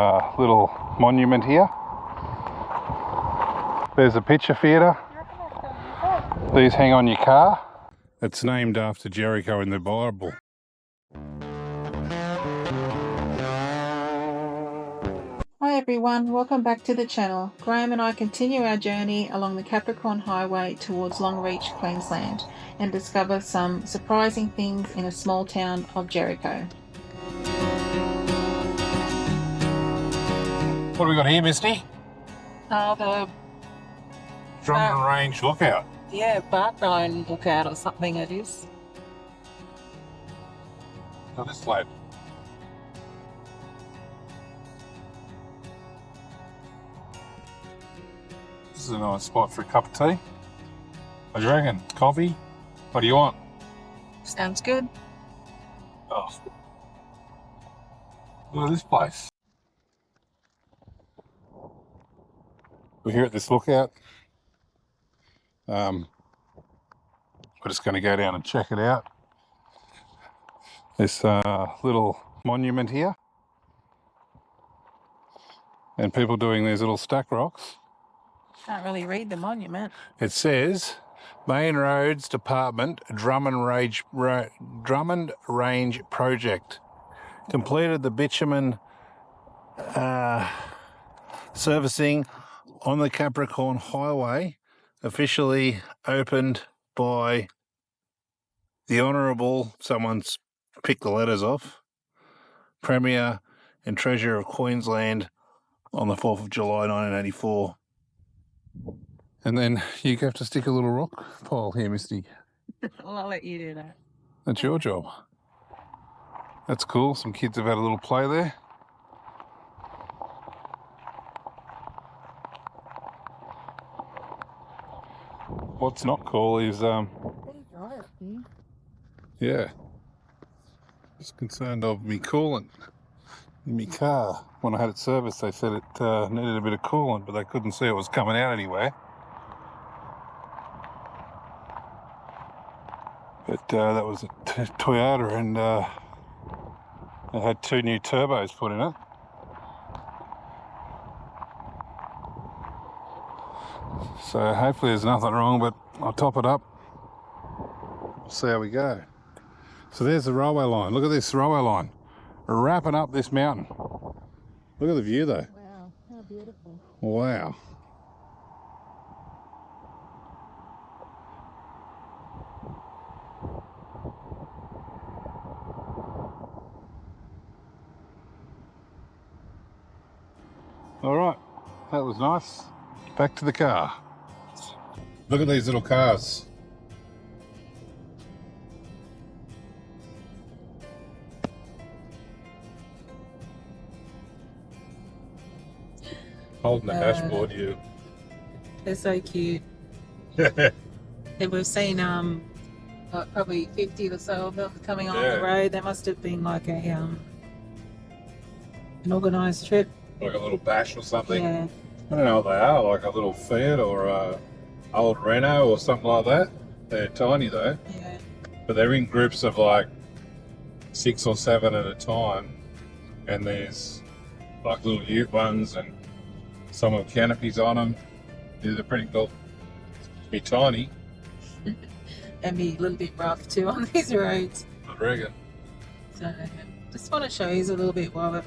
Little monument here. There's a picture theatre. These hang on your car. It's named after Jericho in the Bible. Hi everyone, welcome back to the channel. Grahame and I continue our journey along the Capricorn Highway towards Longreach, Queensland, and discover some surprising things in a small town of Jericho. What do we got here, Misty? The Drummond Range Lookout. Barkline Lookout or something it is. Oh, this lad. This is a nice spot for a cup of tea. What do you reckon? Coffee? What do you want? Sounds good. Oh. Look at this place. We're here at this lookout. We're just going to go down and check it out. This little monument here. And people doing these little stack rocks. Can't really read the monument. It says, Main Roads Department Drummond Range Project. Completed the bitumen servicing on the Capricorn Highway. Officially opened by the Honourable, someone's picked the letters off, Premier and Treasurer of Queensland on the 4th of July 1984. And then you have to stick a little rock pile here, Misty. Well, I'll let you do that. That's your job. That's cool. Some kids have had a little play there. What's not cool is, yeah, just concerned of me coolant in my car. When I had it serviced, they said it needed a bit of coolant, but they couldn't see it was coming out anywhere. But that was a Toyota, and it had 2 new turbos put in it. So hopefully there's nothing wrong, but I'll top it up. We'll see how we go. So there's the railway line. Look at this railway line. We're wrapping up this mountain. Look at the view though. Wow, how beautiful. Wow. All right, that was nice. Back to the car. Look at these little cars. Holding the dashboard, you. They're so cute. And we've seen probably 50 or so of them coming on the road. That must have been like a an organised trip. Like a little bash or something. Yeah. I don't know what they are, like a little Fiat or a old Renault or something like that. They're tiny though. Yeah. But they're in groups of like 6 or 7 at a time. And there's like little ute ones and some with canopies on them. They're pretty cool. Be tiny. And be a little bit rough too on these roads. I reckon. So just want to show you a little bit while we're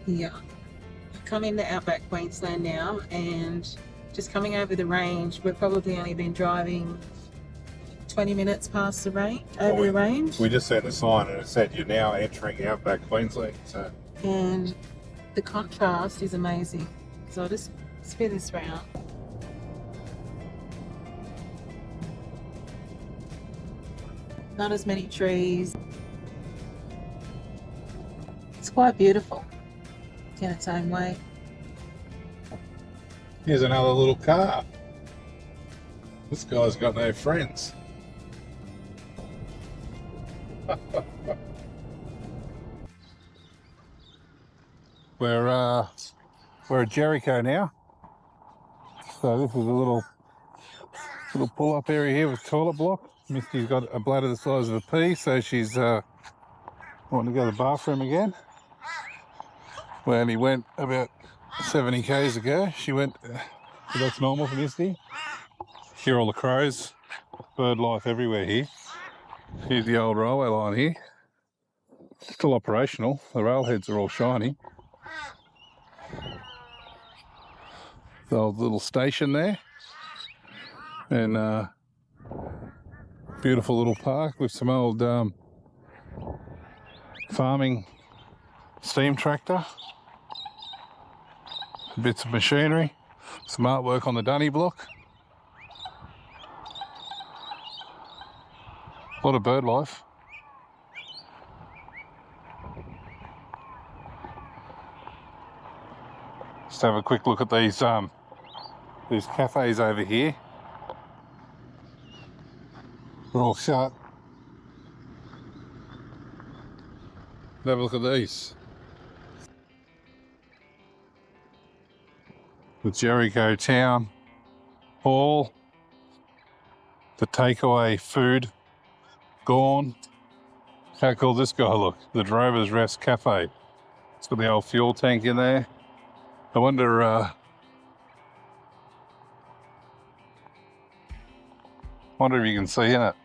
here. Come into Outback, Queensland now, and just coming over the range. We've probably only been driving 20 minutes past the range, the range. We just said the sign and it said you're now entering Outback, Queensland. So. And the contrast is amazing. So I'll just spin this round. Not as many trees. It's quite beautiful in its own way. Here's another little car. This guy's got no friends. We're at Jericho now. So this is a little pull-up area here with toilet block. Misty's got a bladder the size of a pea, so she's wanting to go to the bathroom again. when he went about 70 k's ago. She went, so that's normal for Mistie. Hear all the crows, bird life everywhere here. Here's the old railway line here. Still operational, the railheads are all shiny. The old little station there. And beautiful little park with some old farming steam tractor. Bits of machinery. Some artwork on the dunny block. A lot of bird life. Just have a quick look at these cafes over here. They're all shut. Have a look at these. The Jericho Town Hall. The takeaway food gone. How cool this guy look? The Drover's Rest Cafe. It's got the old fuel tank in there. I wonder if you can see in it.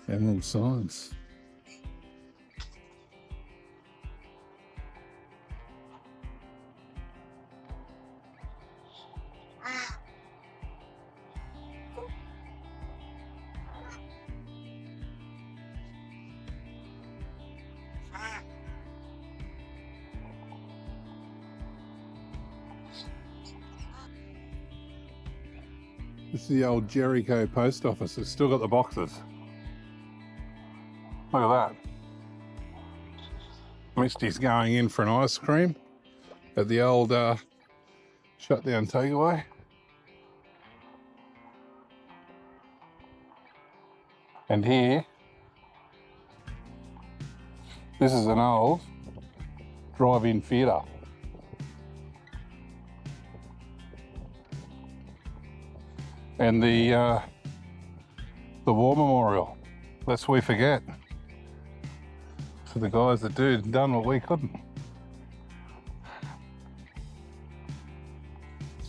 And then signs. This is the old Jericho post office. It's still got the boxes. Look at that. Mistie's going in for an ice cream at the old shutdown takeaway. And here, this is an old drive-in theatre. And the war memorial, lest we forget. For the guys that done what we couldn't.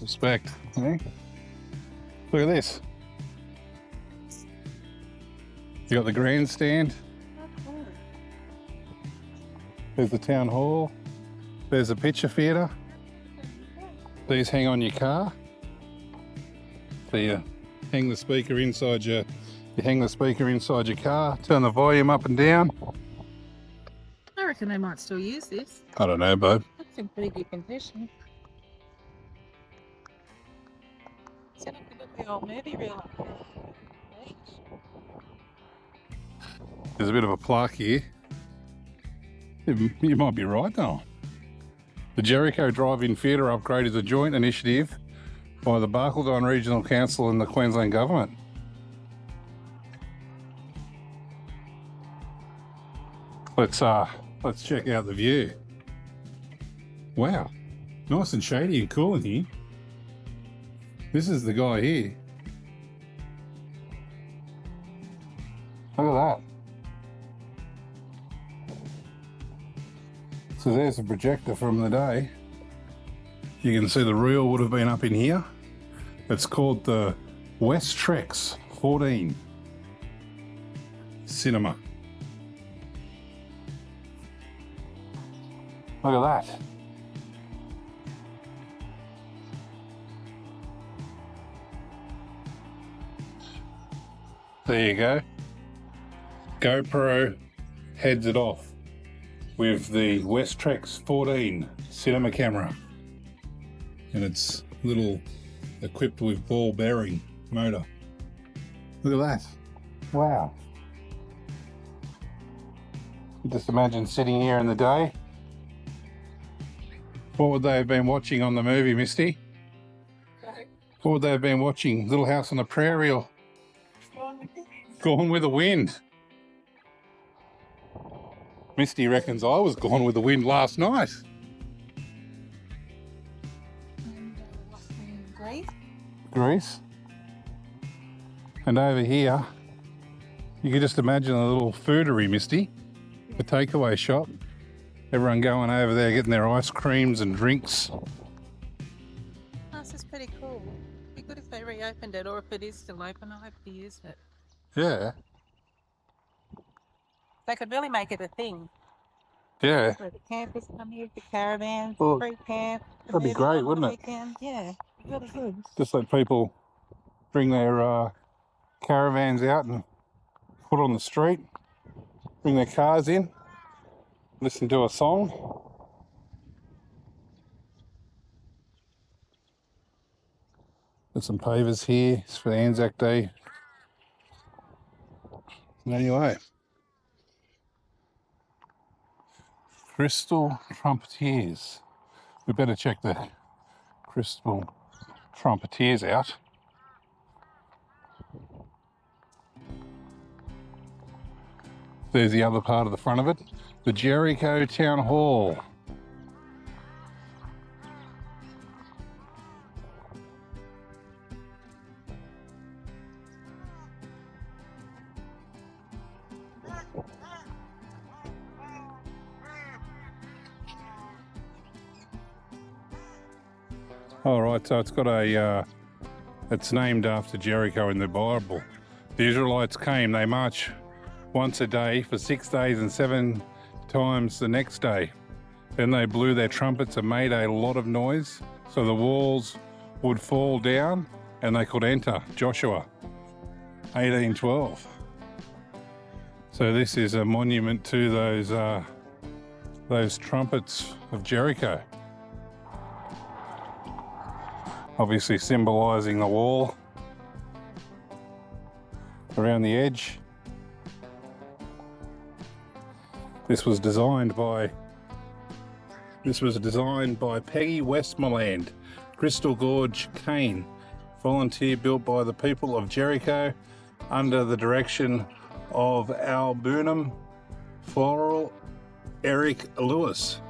Respect, eh? Look at this. You got the grandstand. There's the town hall. There's a picture theatre. These hang on your car. So you hang the speaker inside your car, turn the volume up and down. I reckon they might still use this. I don't know, babe. That's in pretty good condition. Set up a the old movie reel up there. There's a bit of a plaque here. You might be right though. The Jericho Drive-In Theatre upgrade is a joint initiative by the Barcaldine Regional Council and the Queensland Government. Let's check out the view. Wow, nice and shady and cool in here. This is the guy here. Look at that. So there's a projector from the day. You can see the reel would have been up in here. It's called the West Trex 14 Cinema. Look at that. There you go. GoPro heads it off with the West Trex 14 cinema camera. And it's little equipped with ball bearing motor. Look at that. Wow. Just imagine sitting here in the day. What would they have been watching on the movie, Mistie? What would they have been watching? Little House on the Prairie or Gone with the Wind? Mistie reckons I was Gone with the Wind last night. And Greece? Greece? And over here, you can just imagine a little foodery, Misty, a takeaway shop. Everyone going over there getting their ice creams and drinks. This is pretty cool. It'd be good if they reopened it, or if it is still open, I hope to use it. Yeah. They could really make it a thing. Yeah. Where the campers come here, the caravans, Well, free camp. that'd be great, wouldn't it? Weekend. Yeah, really good. Just let people bring their caravans out and put on the street, bring their cars in, listen to a song. Got some pavers here. It's for the Anzac Day. Anyway, Crystal Trumpeters. We better check the Crystal Trumpeters out. There's the other part of the front of it, the Jericho Town Hall. All right, so it's got it's named after Jericho in the Bible. The Israelites came, they march once a day for 6 days and 7 times the next day. Then they blew their trumpets and made a lot of noise, so the walls would fall down and they could enter. Joshua 18:12. So this is a monument to those trumpets of Jericho. Obviously symbolizing the wall around the edge. This was designed by Peggy Westmoreland, Crystal Gorge Cane, volunteer built by the people of Jericho under the direction of Alburnham Floral Eric Lewis.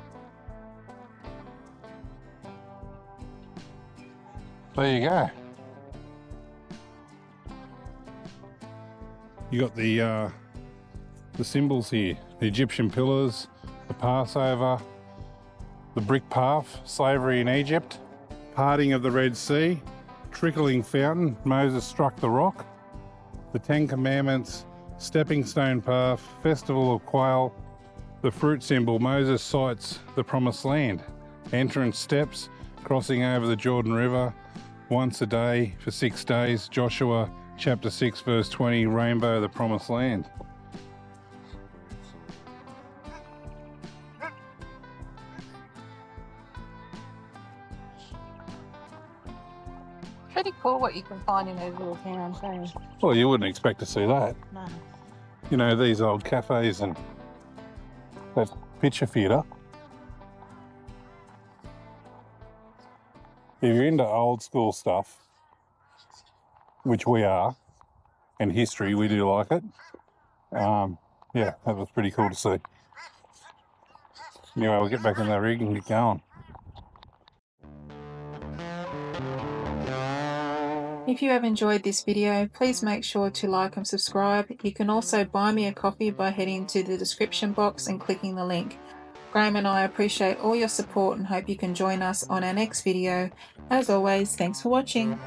There you go. You got the symbols here, the Egyptian pillars, the Passover, the brick path, slavery in Egypt, parting of the Red Sea, trickling fountain, Moses struck the rock, the Ten Commandments, stepping stone path, festival of quail, the fruit symbol, Moses sights the promised land, entrance steps, crossing over the Jordan River once a day for 6 days, Joshua chapter 6 verse 20, rainbow, the promised land. Pretty cool what you can find in those little towns, eh? Well, you wouldn't expect to see that. No. You know, these old cafes and that picture theatre. If you're into old school stuff, which we are, and history, we do like it. Yeah, that was pretty cool to see. Anyway, we'll get back in the rig and get going. If you have enjoyed this video, please make sure to like and subscribe. You can also buy me a coffee by heading to the description box and clicking the link. Grahame and I appreciate all your support and hope you can join us on our next video. As always, thanks for watching.